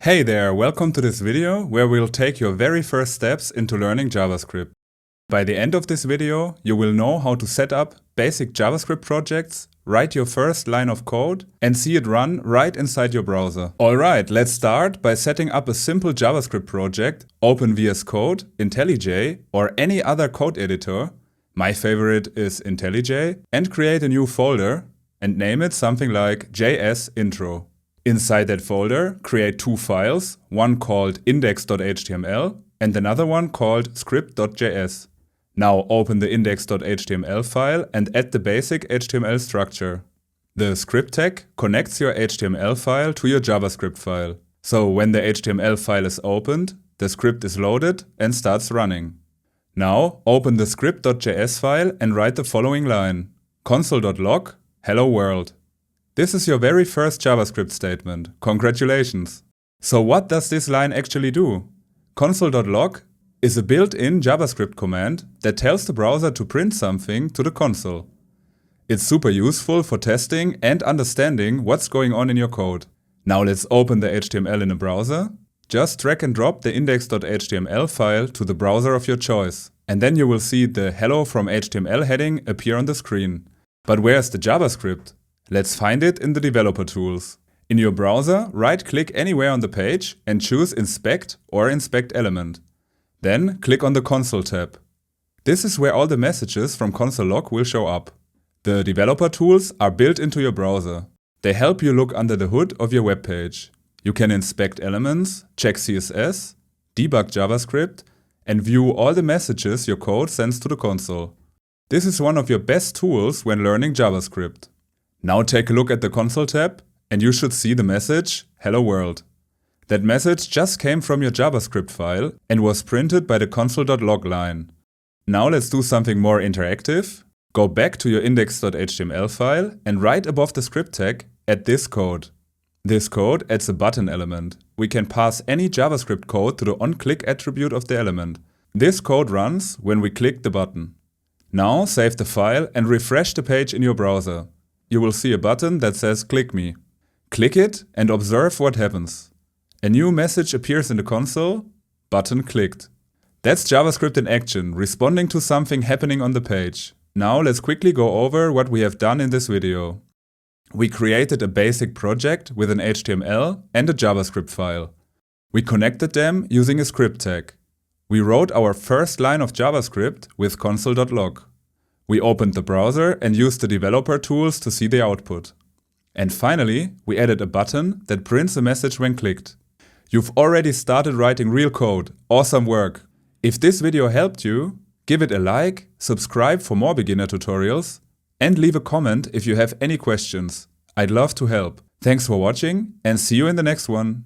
Hey there, welcome to this video where we'll take your very first steps into learning JavaScript. By the end of this video, you will know how to set up basic JavaScript projects, write your first line of code, and see it run right inside your browser. Alright, let's start by setting up a simple JavaScript project. Open VS Code, IntelliJ, or any other code editor. My favorite is IntelliJ, and create a new folder and name it something like JS Intro. Inside that folder, create two files, one called index.html and another one called script.js. Now open the index.html file and add the basic HTML structure. The script tag connects your HTML file to your JavaScript file. So when the HTML file is opened, the script is loaded and starts running. Now open the script.js file and write the following line: console.log, hello world. This is your very first JavaScript statement. Congratulations! So what does this line actually do? Console.log is a built-in JavaScript command that tells the browser to print something to the console. It's super useful for testing and understanding what's going on in your code. Now let's open the HTML in a browser. Just drag and drop the index.html file to the browser of your choice, and then you will see the Hello from HTML heading appear on the screen. But where's the JavaScript? Let's find it in the developer tools. In your browser, right-click anywhere on the page and choose Inspect or Inspect Element. Then click on the Console tab. This is where all the messages from console.log will show up. The developer tools are built into your browser. They help you look under the hood of your web page. You can inspect elements, check CSS, debug JavaScript, and view all the messages your code sends to the console. This is one of your best tools when learning JavaScript. Now take a look at the console tab and you should see the message, hello world. That message just came from your JavaScript file and was printed by the console.log line. Now let's do something more interactive. Go back to your index.html file and right above the script tag, add this code. This code adds a button element. We can pass any JavaScript code to the onClick attribute of the element. This code runs when we click the button. Now save the file and refresh the page in your browser. You will see a button that says Click Me. Click it and observe what happens. A new message appears in the console, button clicked. That's JavaScript in action, responding to something happening on the page. Now let's quickly go over what we have done in this video. We created a basic project with an HTML and a JavaScript file. We connected them using a script tag. We wrote our first line of JavaScript with console.log. We opened the browser and used the developer tools to see the output. And finally, we added a button that prints a message when clicked. You've already started writing real code. Awesome work! If this video helped you, give it a like, subscribe for more beginner tutorials, and leave a comment if you have any questions. I'd love to help. Thanks for watching and see you in the next one.